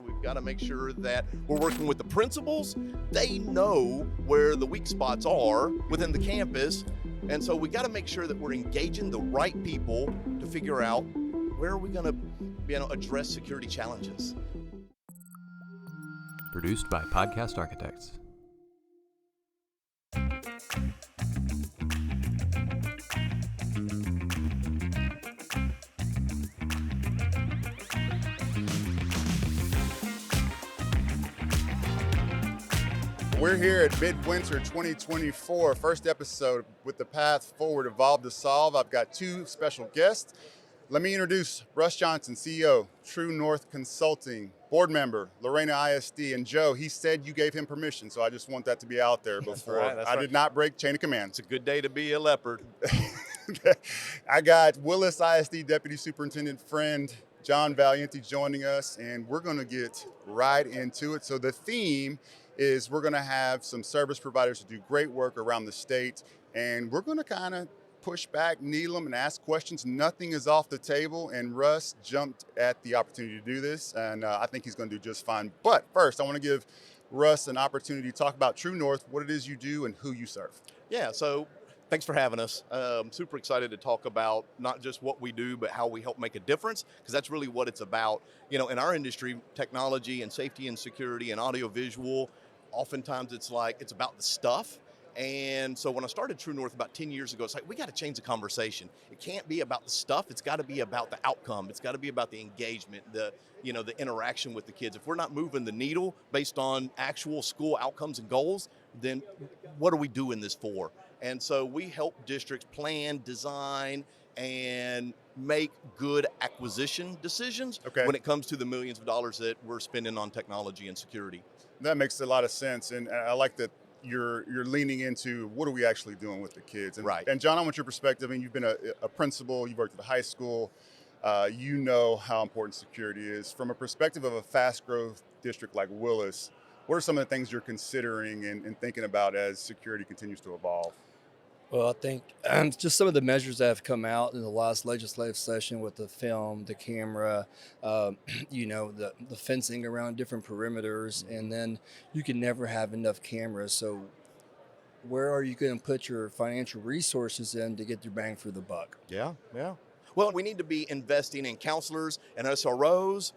we've got to make sure that we're working with the principals. They know where the weak spots are within the campus. And so we got to make sure that we're engaging the right people to figure out where are we going to address security challenges. Produced by Podcast Architects. We're here at Midwinter 2024, first episode with the Path Forward Evolve to Solve. I've got two special guests. Let me introduce Russ Johnson, CEO, True North Consulting, board member, Lorena ISD, and Joe, he said you gave him permission, so I just want that to be out there before. That's I right. did not break chain of command. It's a good day to be a leopard. I got Willis ISD Deputy Superintendent friend, John Vaglienty joining us, and we're gonna get right into it. So the theme is we're gonna have some service providers who do great work around the state, and we're gonna kind of push back, needle them, and ask questions. Nothing is off the table, and Russ jumped at the opportunity to do this, and I think he's gonna do just fine. But first, I wanna give Russ an opportunity to talk about True North, what it is you do, and who you serve. Yeah, so thanks for having us. Super excited to talk about not just what we do, but how we help make a difference, because that's really what it's about. You know, in our industry, technology and safety and security and audiovisual, oftentimes it's about the stuff. And so when I started True North about 10 years ago, it's like, we got to change the conversation. It can't be about the stuff. It's got to be about the outcome. It's got to be about the engagement, the interaction with the kids. If we're not moving the needle based on actual school outcomes and goals, then what are we doing this for? And so we help districts plan, design, and make good acquisition decisions when it comes to the millions of dollars that we're spending on technology and security. That makes a lot of sense, and I like that you're leaning into what are we actually doing with the kids. And, right. And John, I want your perspective. I mean, you've been a principal, you've worked at a high school, you know how important security is. From a perspective of a fast growth district like Willis, what are some of the things you're considering and thinking about as security continues to evolve? Well, I think just some of the measures that have come out in the last legislative session with the film, the camera, the fencing around different perimeters, and then you can never have enough cameras. So where are you going to put your financial resources in to get your bang for the buck? Yeah. Well, we need to be investing in counselors and SROs,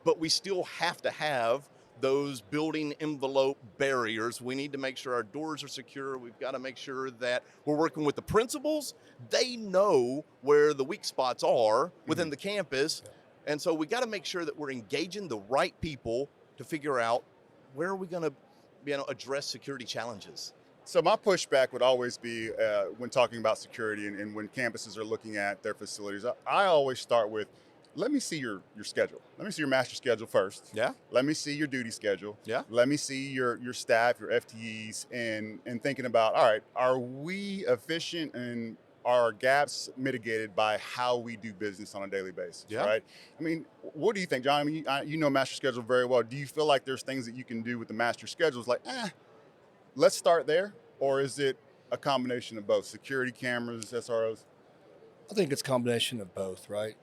but we still have to have those building envelope barriers. We need to make sure our doors are secure. We've got to make sure that we're working with the principals. They know where the weak spots are within the campus. And so we got to make sure that we're engaging the right people to figure out where are we going to address security challenges. So my pushback would always be when talking about security and when campuses are looking at their facilities, I always start with, let me see your schedule. Let me see your master schedule first. Yeah. Let me see your duty schedule. Yeah. Let me see your staff, your FTEs, and thinking about, all right, are we efficient and are gaps mitigated by how we do business on a daily basis, right? I mean, what do you think, John? I mean, you know master schedule very well. Do you feel like there's things that you can do with the master schedules like, let's start there? Or is it a combination of both, security cameras, SROs? I think it's a combination of both, right?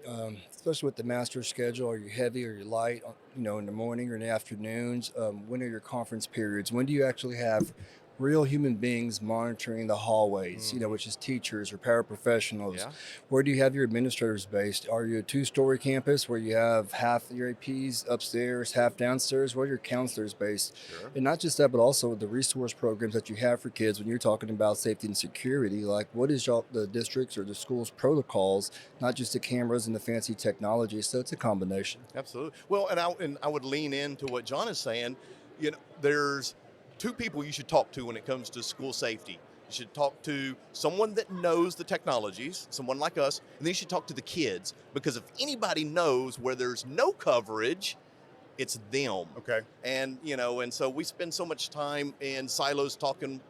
Especially with the master schedule. Are you heavy? Are you light? In the morning or in the afternoons? When are your conference periods? When do you actually have real human beings monitoring the hallways, which is teachers or paraprofessionals? Yeah. Where do you have your administrators based? Are you a two-story campus where you have half your APs upstairs, half downstairs? Where are your counselors based? Sure. And not just that, but also the resource programs that you have for kids when you're talking about safety and security. Like, what is the districts or the school's protocols, not just the cameras and the fancy technology? So it's a combination. Absolutely. Well, and I would lean into what John is saying. There's two people you should talk to when it comes to school safety. You should talk to someone that knows the technologies, someone like us, and then you should talk to the kids, because if anybody knows where there's no coverage, it's them. Okay. And, and so we spend so much time in silos talking,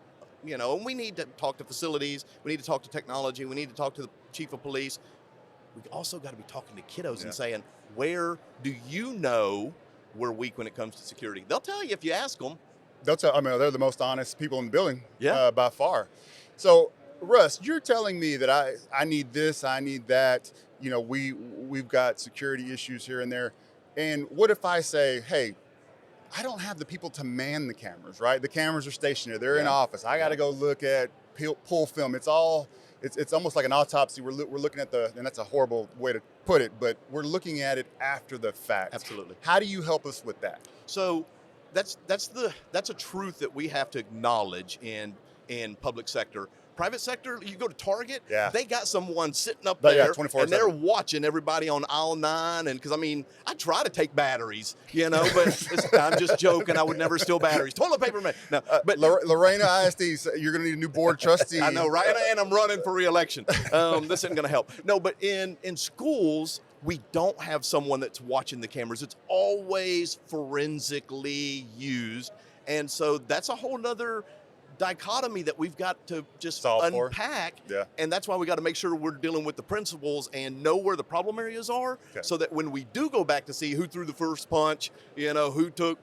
and we need to talk to facilities, we need to talk to technology, we need to talk to the chief of police. We also got to be talking to kiddos and saying, where do you know we're weak when it comes to security? They'll tell you if you ask them. They're the most honest people in the building by far. So, Russ, you're telling me that I need this, I need that. We've got security issues here and there. And what if I say, hey, I don't have the people to man the cameras, right? The cameras are stationary. They're in office. I got to go look at pull film. It's almost like an autopsy. We're looking at and that's a horrible way to put it, but we're looking at it after the fact. Absolutely. How do you help us with that? So that's a truth that we have to acknowledge in public sector. Private sector, you go to Target, they got someone sitting up there, 24/7. and they're watching everybody on aisle 9. And because I try to take batteries, but I'm just joking. I would never steal batteries. Toilet paper, man. No, but Lorena ISD, you're going to need a new board trustee. I know, right? And I'm running for re-election. This isn't going to help. No, but in schools, we don't have someone that's watching the cameras. It's always forensically used, and so that's a whole nother dichotomy that we've got to just unpack. And that's why we got to make sure we're dealing with the principals and know where the problem areas are, so that when we do go back to see who threw the first punch, who took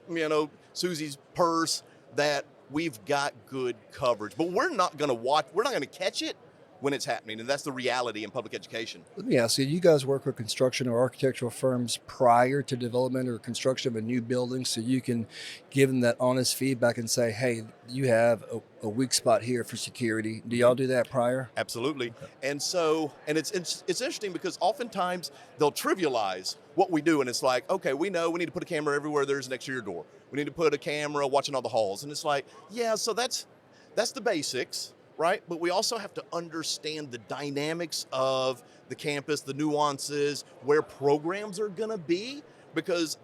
Susie's purse, that we've got good coverage. But we're not going to catch it when it's happening, and that's the reality in public education. Let me ask you, you guys work with construction or architectural firms prior to development or construction of a new building, so you can give them that honest feedback and say, hey, you have a weak spot here for security. Do y'all do that prior? Absolutely. And so, and it's interesting because oftentimes they'll trivialize what we do, and it's like, okay, we know we need to put a camera everywhere there's an exterior door. We need to put a camera watching all the halls. And it's like, yeah, so that's the basics. Right? But we also have to understand the dynamics of the campus, the nuances, where programs are going to be, because,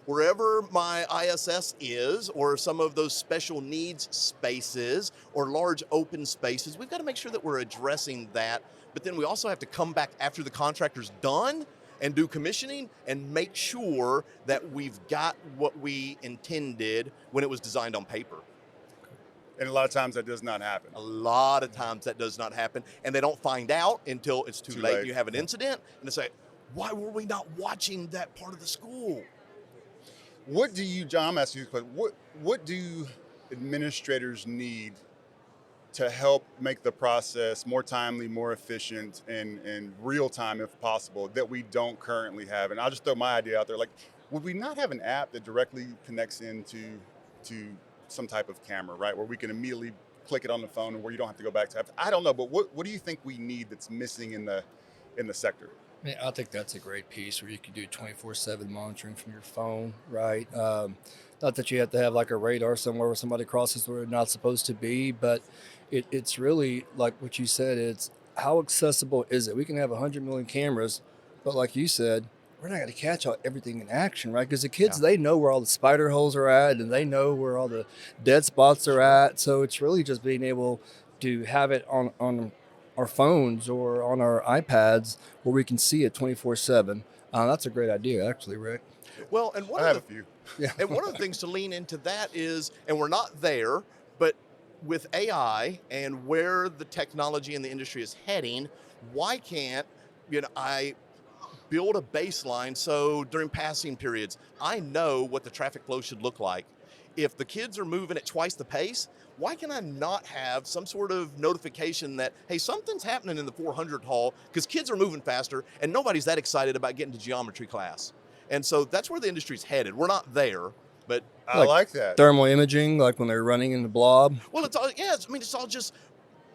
wherever my ISS is, or some of those special needs spaces or large open spaces, we've got to make sure that we're addressing that. But then we also have to come back after the contractor's done and do commissioning and make sure that we've got what we intended when it was designed on paper. And a lot of times that does not happen. A lot of times that does not happen. And they don't find out until it's too late. You have an incident, and they say, why were we not watching that part of the school? What do you, John, I'm asking you this question, what do administrators need to help make the process more timely, more efficient, and real time if possible, that we don't currently have? And I'll just throw my idea out there. Like, would we not have an app that directly connects into some type of camera, right, where we can immediately click it on the phone and where you don't have to go back to it? I don't know, but what do you think we need that's missing in the sector? I think that's a great piece where you can do 24/7 monitoring from your phone, right? Not that you have to have like a radar somewhere where somebody crosses where they're not supposed to be, but it's really like what you said. It's how accessible is it? We can have 100 million cameras, but like you said, we're not going to catch everything in action, right? Because the kids, they know where all the spider holes are at, and they know where all the dead spots are at. So it's really just being able to have it on our phones or on our iPads where we can see it 24/7. That's a great idea, actually, Rick. Well, and I have a few. Yeah. And one of the things to lean into that is, and we're not there, but with AI and where the technology in the industry is heading, why can't I build a baseline so during passing periods, I know what the traffic flow should look like. If the kids are moving at twice the pace, why can I not have some sort of notification that, hey, something's happening in the 400 hall because kids are moving faster and nobody's that excited about getting to geometry class. And so that's where the industry's headed. We're not there, but I like that. Thermal imaging, like when they're running in the blob. Well,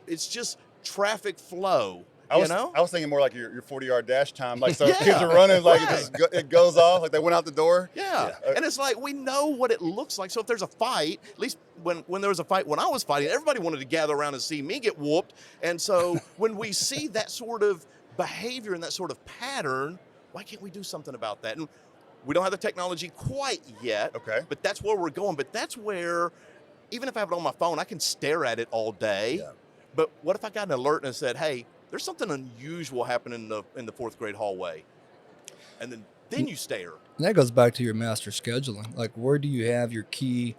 it's just traffic flow. I was thinking more like your 40-yard dash time, like so kids are running, like it goes off, like they went out the door. Yeah. And it's like we know what it looks like. So if there's a fight, at least when there was a fight when I was fighting, everybody wanted to gather around and see me get whooped. And so when we see that sort of behavior and that sort of pattern, why can't we do something about that? And we don't have the technology quite yet. Okay. But that's where we're going. But that's where, even if I have it on my phone, I can stare at it all day. Yeah. But what if I got an alert and said, hey, there's something unusual happening in the fourth grade hallway, and then you stare. And that goes back to your master scheduling. Like, where do you have your key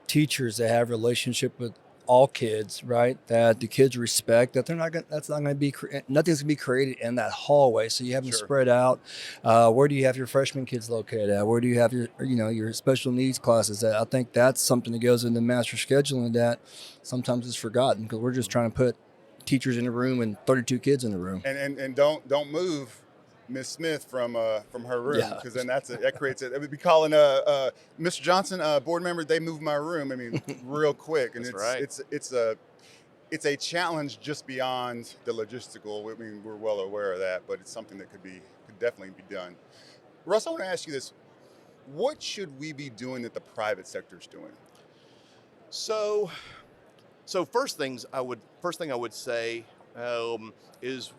teachers that have relationship with all kids, right? That the kids respect. That that's not going to be nothing's going to be created in that hallway. So you have them spread out. Where do you have your freshman kids located at? Where do you have your special needs classes at? I think that's something that goes into master scheduling that sometimes is forgotten because we're just trying to put teachers in a room and 32 kids in a room. And don't move Miss Smith from her room, Yeah. because then that creates it. We'd be calling Mr. Johnson, board member. They moved my room. I mean, real quick, and That's right. it's a challenge just beyond the logistical. I mean, we're well aware of that, but it's something that could definitely be done. Russ, I want to ask you this: what should we be doing that the private sector is doing? So first thing I would say is,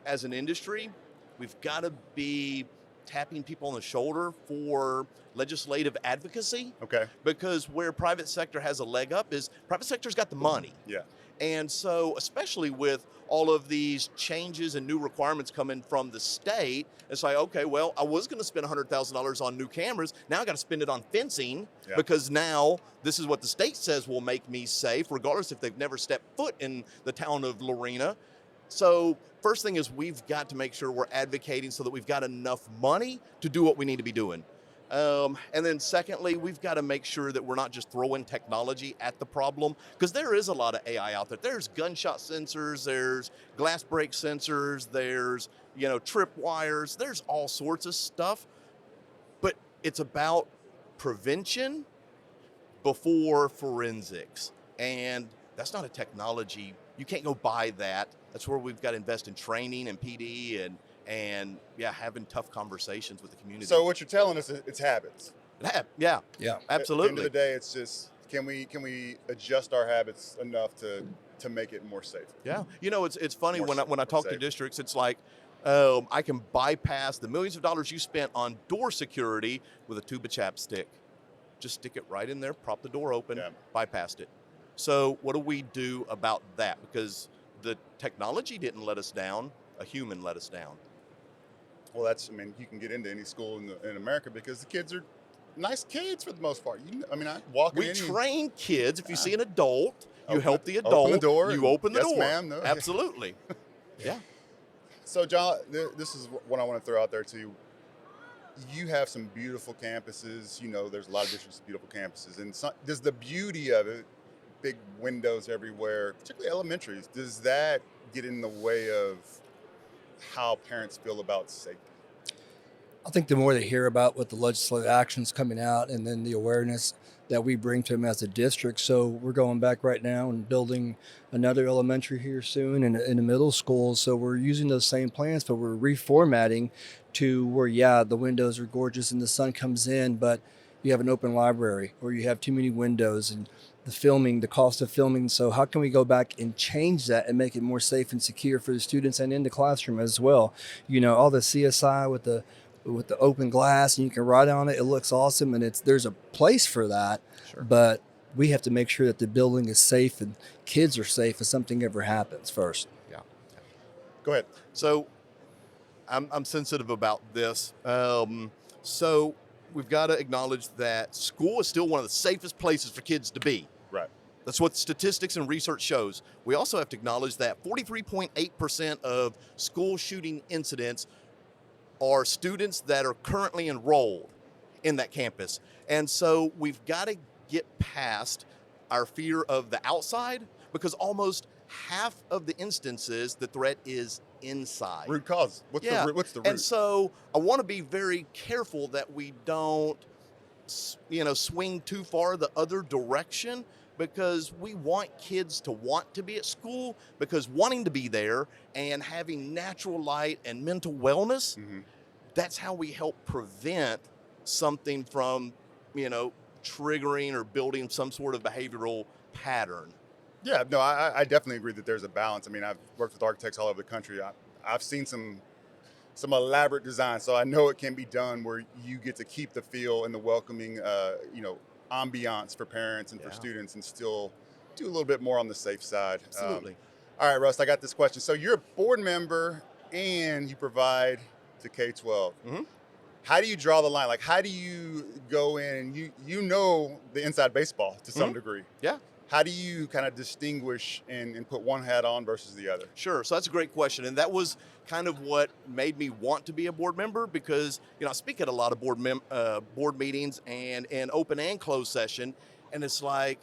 as an industry, we've got to be tapping people on the shoulder for legislative advocacy. Okay. Because where private sector has a leg up is private sector's got the money. Yeah. And so, especially with all of these changes and new requirements coming from the state, it's like, okay, well, I was going to spend $100,000 on new cameras. Now I got to spend it on fencing because now this is what the state says will make me safe, regardless if they've never stepped foot in the town of Lorena. So first thing is we've got to make sure we're advocating so that we've got enough money to do what we need to be doing. And then secondly, we've got to make sure that we're not just throwing technology at the problem, because there is a lot of AI out there. There's gunshot sensors, there's glass break sensors, there's, trip wires, there's all sorts of stuff. But it's about prevention before forensics. And that's not a technology. You can't go buy that. That's where we've got to invest in training and PD and having tough conversations with the community. So what you're telling us is it's habits. Yeah, absolutely. At the end of the day, it's just can we adjust our habits enough to make it more safe? Yeah, it's funny when I talk to districts, it's like I can bypass the millions of dollars you spent on door security with a tube of chapstick. Just stick it right in there, prop the door open, bypassed it. So what do we do about that? Because the technology didn't let us down, a human let us down. Well, you can get into any school in America because the kids are nice kids for the most part. I walk in. We train kids. If you see an adult, you help the open adult. the door. You open the yes, door. Ma'am. No. Absolutely. Yeah. So, John, this is what I want to throw out there to you. You have some beautiful campuses. There's a lot of districts with beautiful campuses. And does the beauty of it, big windows everywhere, particularly elementaries, does that get in the way of how parents feel about safety? I think the more they hear about what the legislative actions coming out and then the awareness that we bring to them as a district. So we're going back right now and building another elementary here soon and in the middle school. So we're using those same plans, but we're reformatting to where, the windows are gorgeous and the sun comes in, but you have an open library or you have too many windows and the cost of filming. So how can we go back and change that and make it more safe and secure for the students and in the classroom as well? All the CSI with the open glass and you can write on it. It looks awesome. And there's a place for that, but we have to make sure that the building is safe and kids are safe if something ever happens first. Yeah. Go ahead. So I'm sensitive about this. So we've got to acknowledge that school is still one of the safest places for kids to be. Right. That's what statistics and research shows. We also have to acknowledge that 43.8% of school shooting incidents are students that are currently enrolled in that campus. And so we've got to get past our fear of the outside, because almost half of the instances the threat is inside. Root cause. What's the root? And so I want to be very careful that we don't swing too far the other direction, because we want kids to want to be at school, because wanting to be there and having natural light and mental wellness, that's how we help prevent something from, triggering or building some sort of behavioral pattern. Yeah, no, I definitely agree that there's a balance. I've worked with architects all over the country. I've seen some elaborate design, so I know it can be done where you get to keep the feel and the welcoming, ambiance for parents and for students, and still do a little bit more on the safe side. Absolutely. All right, Russ, I got this question. So you're a board member and you provide to K-12. Mm-hmm. How do you draw the line? Like, how do you go in and you know the inside baseball to some degree? Yeah. How do you kind of distinguish and put one hat on versus the other? Sure. So that's a great question. And that was kind of what made me want to be a board member, because, I speak at a lot of board meetings and open and closed session. And it's like,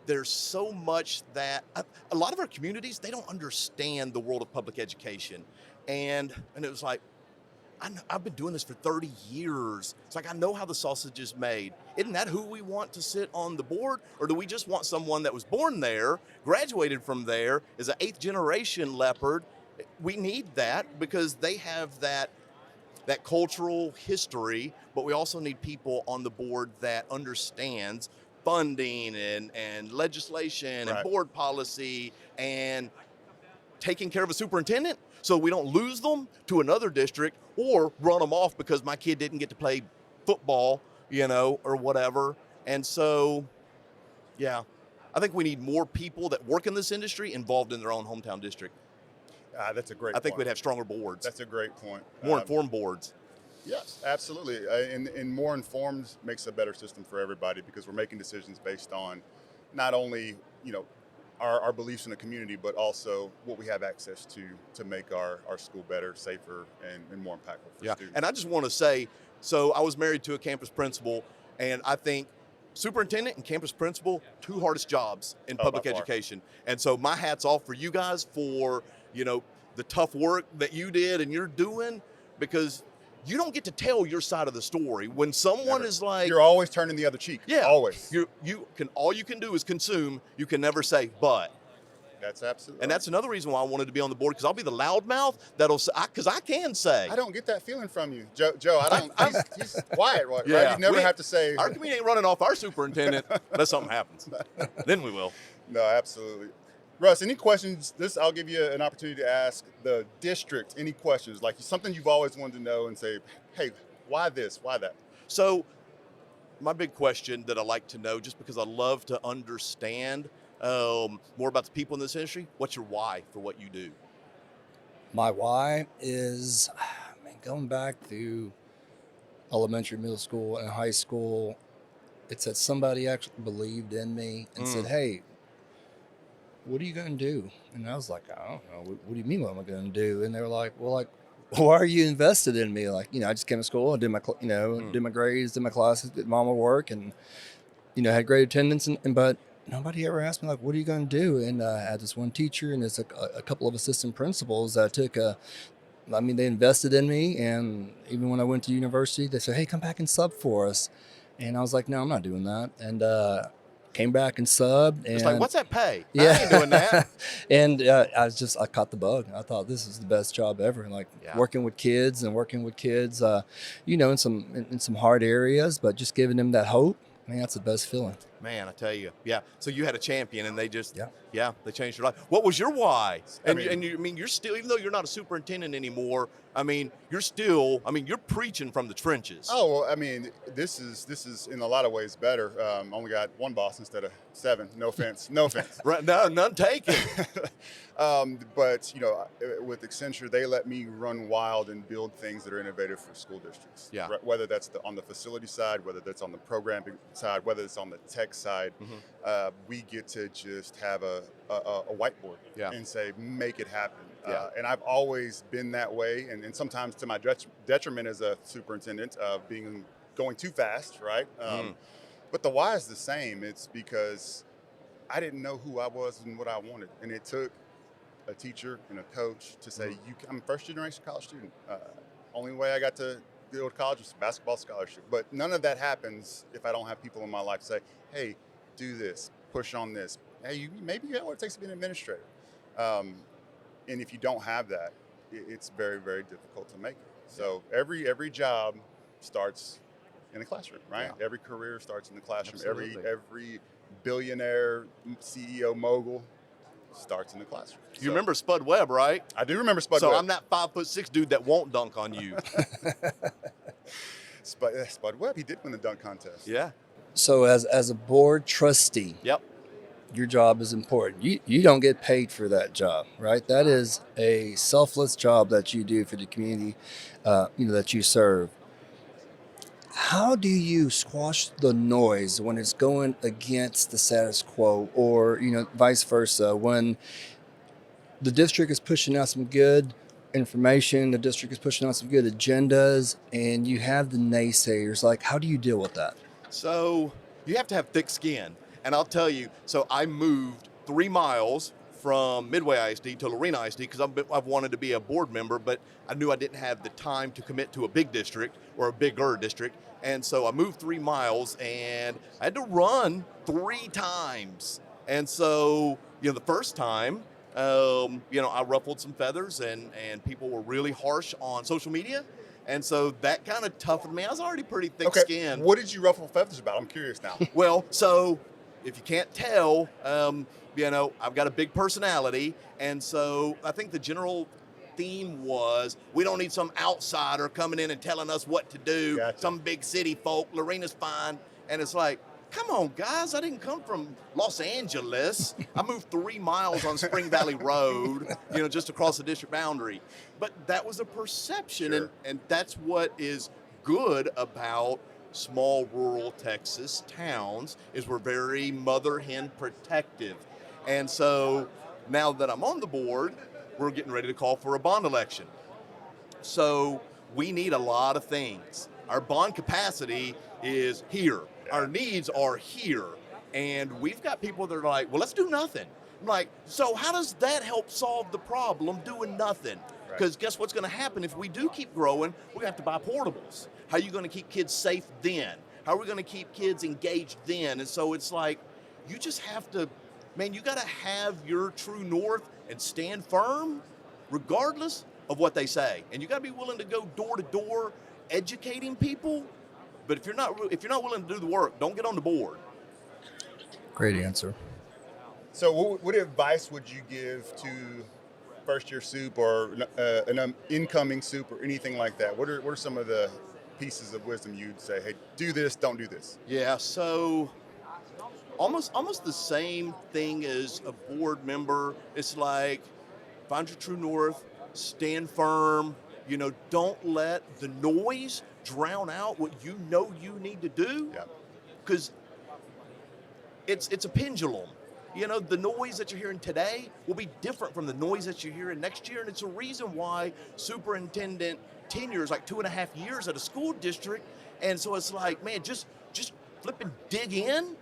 there's so much that a lot of our communities, they don't understand the world of public education. And it was like, I've been doing this for 30 years. It's like, I know how the sausage is made. Isn't that who we want to sit on the board? Or do we just want someone that was born there, graduated from there, is an 8th generation leopard? We need that because they have that cultural history, but we also need people on the board that understands funding and legislation and board policy and taking care of a superintendent so we don't lose them to another district or run them off because my kid didn't get to play football, or whatever. And so, yeah, I think we need more people that work in this industry involved in their own hometown district. That's a great I think point. we'd have stronger boards. That's a great point. More informed boards. Yes, absolutely. And more informed makes a better system for everybody because we're making decisions based on not only, our beliefs in the community, but also what we have access to make our school better, safer, and more impactful for students. And I just want to say, so I was married to a campus principal, and I think superintendent and campus principal, 2 hardest jobs in public education. And so my hat's off for you guys for, the tough work that you did and you're doing, because you don't get to tell your side of the story when someone is like, you're always turning the other cheek. Yeah, always. All you can do is consume. You can never say but. That's absolutely. And that's another reason why I wanted to be on the board, because I'll be the loudmouth that'll say, because I can say. I don't get that feeling from you, Joe. I don't. He's quiet, right? Yeah, you never have to say. Our community ain't running off our superintendent unless something happens. Then we will. No, absolutely. Russ, any questions? I'll give you an opportunity to ask the district any questions, like something you've always wanted to know and say, hey, why this? Why that? So my big question that I like to know, just because I love to understand more about the people in this industry, what's your why for what you do? My why is, going back through elementary, middle school, and high school, it's that somebody actually believed in me and said, hey, what are you going to do? And I was like, I don't know. What do you mean what am I going to do? And they were like, well, why are you invested in me? Like, I just came to school, I did my, did my grades, did my classes, did my work, and, had great attendance. But nobody ever asked me, like, what are you going to do? And I had this one teacher and there's a couple of assistant principals that they invested in me. And even when I went to university, they said, hey, come back and sub for us. And I was like, no, I'm not doing that. And came back and subbed. And it's like, what's that pay? Yeah. I ain't doing that. And I caught the bug. I thought this is the best job ever. Like working with kids, in some hard areas, but just giving them that hope. Man, that's the best feeling. Man, I tell you. Yeah. So you had a champion and they just, they changed your life. What was your why? You're still, even though you're not a superintendent anymore, you're preaching from the trenches. Oh, well, this is in a lot of ways better. Only got one boss instead of 7. No offense. Right, no, none taken. But with Accenture, they let me run wild and build things that are innovative for school districts. Yeah. Right? Whether that's on the facility side, whether that's on the programming side, whether it's on the tech side, we get to just have a whiteboard and say, make it happen. And I've always been that way, and sometimes to my detriment as a superintendent, going too fast, right? But the why is the same. It's because I didn't know who I was and what I wanted, and it took a teacher and a coach to say, I'm a first-generation college student. Only way I got to go to college was a basketball scholarship. But none of that happens if I don't have people in my life say, hey, do this, push on this. Hey, maybe you know what it takes to be an administrator. And if you don't have that, it's very, very difficult to make it. So every job starts in the classroom, right? Yeah. Every career starts in the classroom. Absolutely. Every billionaire, CEO, mogul starts in the classroom. You remember Spud Webb, right? I do remember Spud Webb. So I'm that 5'6" dude that won't dunk on you. Spud Webb, he did win the dunk contest. Yeah. So as a board trustee, your job is important. You don't get paid for that job, right? That is a selfless job that you do for the community, that you serve. How do you squash the noise when it's going against the status quo, or vice versa, when the district is pushing out some good information, the district is pushing out some good agendas, and you have the naysayers? Like, how do you deal with that? So you have to have thick skin. And I'll tell you, so I moved 3 miles from Midway ISD to Lorena ISD because I've wanted to be a board member, but I knew I didn't have the time to commit to a big district or a bigger district. And so I moved 3 miles and I had to run 3 times. And so, the first time, I ruffled some feathers and people were really harsh on social media. And so that kind of toughened me. I was already pretty thick-skinned. What did you ruffle feathers about? I'm curious now. Well, so if you can't tell, I've got a big personality. And so I think the general theme was we don't need some outsider coming in and telling us what to do. Gotcha. Some big city folk, Lorena's fine. And it's like, come on, guys, I didn't come from Los Angeles. I moved 3 miles on Spring Valley Road, just across the district boundary. But that was a perception, Sure. and that's what is good about small rural Texas towns is we're very mother hen protective. And so now that I'm on the board, we're getting ready to call for a bond election. So we need a lot of things. Our bond capacity is here. Our needs are here. And we've got people that are like, well, let's do nothing. I'm like, so how does that help solve the problem doing nothing? Because guess what's going to happen if we do keep growing? We're going to have to buy portables. How are you going to keep kids safe then? How are we going to keep kids engaged then? And so it's like, you just have to, you got to have your true north and stand firm regardless of what they say. And you got to be willing to go door to door educating people. But if you're not willing to do the work, don't get on the board. Great answer. So what advice would you give to first-year soup or an incoming soup or anything like that? What are some of the pieces of wisdom you'd say, hey, do this, don't do this? Yeah, so almost the same thing as a board member. It's like, find your true north, stand firm, don't let the noise drown out what you need to do. Because it's a pendulum. The noise that you're hearing today will be different from the noise that you're hearing next year. And it's a reason why superintendent tenure is like 2.5 years at a school district. And so it's like, man, just flip and dig in.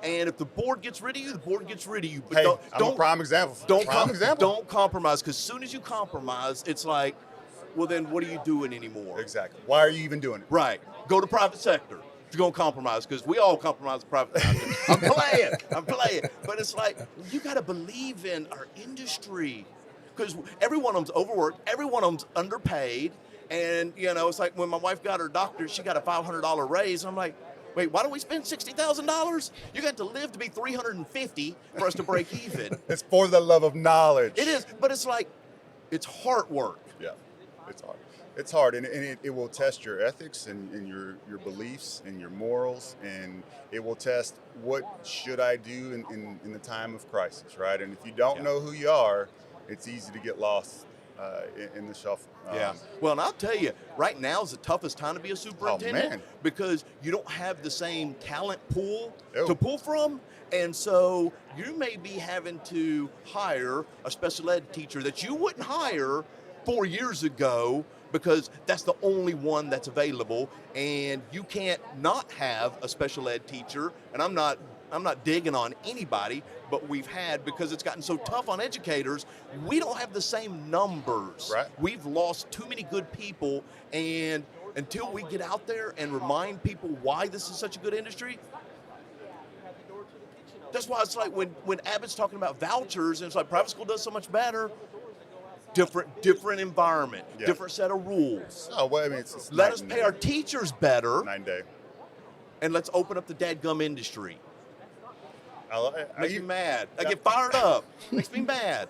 And if the board gets rid of you, the board gets rid of you. But Hey, I'm a prime example. Don't compromise, because as soon as you compromise, it's like, well, then what are you doing anymore? Exactly. Why are you even doing it? Right. Go to private sector if you're going to compromise, because we all compromise the private sector. I'm playing. But it's like, you got to believe in our industry, because every one of them's overworked, every one of them's underpaid. And, it's like when my wife got her doctorate, she got a $500 raise. I'm like, wait, why don't we spend $60,000? You got to live to be 350 for us to break even. It's for the love of knowledge. It is, but it's like, it's hard work. Yeah, it's hard. It's hard, and it will test your ethics and your beliefs and your morals, and it will test what should I do in the time of crisis, right? And if you don't know who you are, it's easy to get lost in the shuffle. Well, and I'll tell you, right now is the toughest time to be a superintendent because you don't have the same talent pool to pull from. And so you may be having to hire a special ed teacher that you wouldn't hire 4 years ago because that's the only one that's available. And you can't not have a special ed teacher. And I'm not digging on anybody, but we've had, because it's gotten so tough on educators, we don't have the same numbers. Right. We've lost too many good people, and until we get out there and remind people why this is such a good industry, that's why it's like when Abbott's talking about vouchers, and it's like private school does so much better, different environment, different set of rules. Oh, well, I mean, it's let us pay our teachers better, 9 day. and let's open up the dadgum industry. Makes me mad. I get fired up. Makes me mad.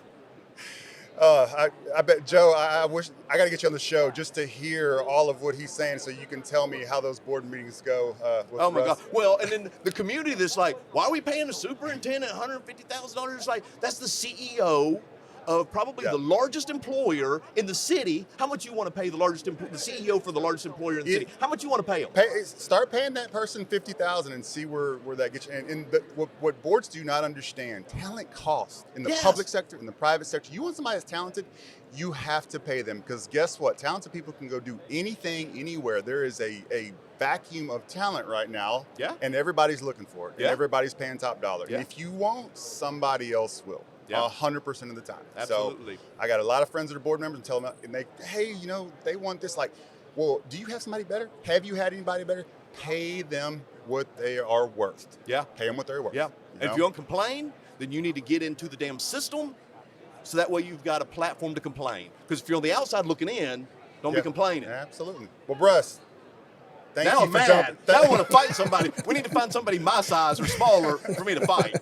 I bet, Joe, I wish I got to get you on the show just to hear all of what he's saying, so you can tell me how those board meetings go. With Oh my Russ. God! Well, and then the community that's like, why are we paying the superintendent $150,000? It's like, that's the CEO of probably the largest employer in the city. How much you want to pay the CEO for the largest employer in the city? How much you want to pay him? Start paying that person $50,000 and see where that gets you. And what boards do not understand, talent costs in the public sector, in the private sector. You want somebody that's talented, you have to pay them, because guess what? Talented people can go do anything, anywhere. There is a vacuum of talent right now, and everybody's looking for it, and everybody's paying top dollar. And if you won't, somebody else will. Yeah. 100% of the time. Absolutely. So I got a lot of friends that are board members and tell them, hey, they want this. Like, well, do you have somebody better? Have you had anybody better? Pay them what they are worth. Yeah. Pay them what they're worth. Yeah. And if you don't complain, then you need to get into the damn system, so that way you've got a platform to complain. Because if you're on the outside looking in, don't be complaining. Absolutely. Well, Russ, thank Now you I'm for mad. jumping. Now I want to fight somebody. We need to find somebody my size or smaller for me to fight.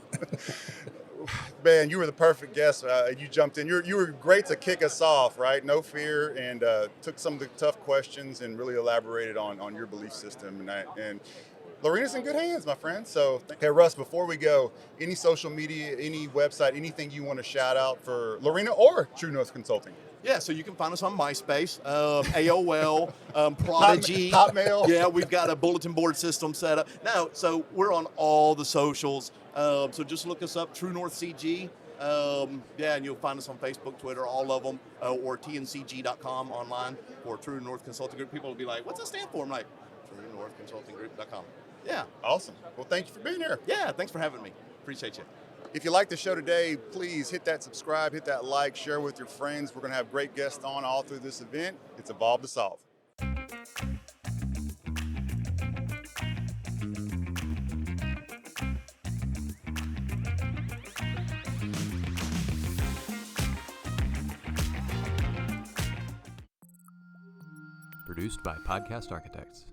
Man, you were the perfect guest. You jumped in. You were great to kick us off, right? No fear, and took some of the tough questions and really elaborated on your belief system. And Lorena's in good hands, my friend. So, hey, Russ, before we go, any social media, any website, anything you want to shout out for Lorena or True North Consulting? Yeah, so you can find us on MySpace, AOL, Prodigy. Hotmail. Yeah, we've got a bulletin board system set up. Now, so we're on all the socials. So just look us up, TrueNorthCG. Yeah, and you'll find us on Facebook, Twitter, all of them, or tncg.com online, or True North Consulting Group. People will be like, what's that stand for? I'm like, TrueNorthConsultingGroup.com. Yeah. Awesome. Well, thank you for being here. Yeah, thanks for having me. Appreciate you. If you like the show today, please hit that subscribe, hit that like, share with your friends. We're going to have great guests on all through this event. It's Evolve to Solve. Produced by Podcast Architects.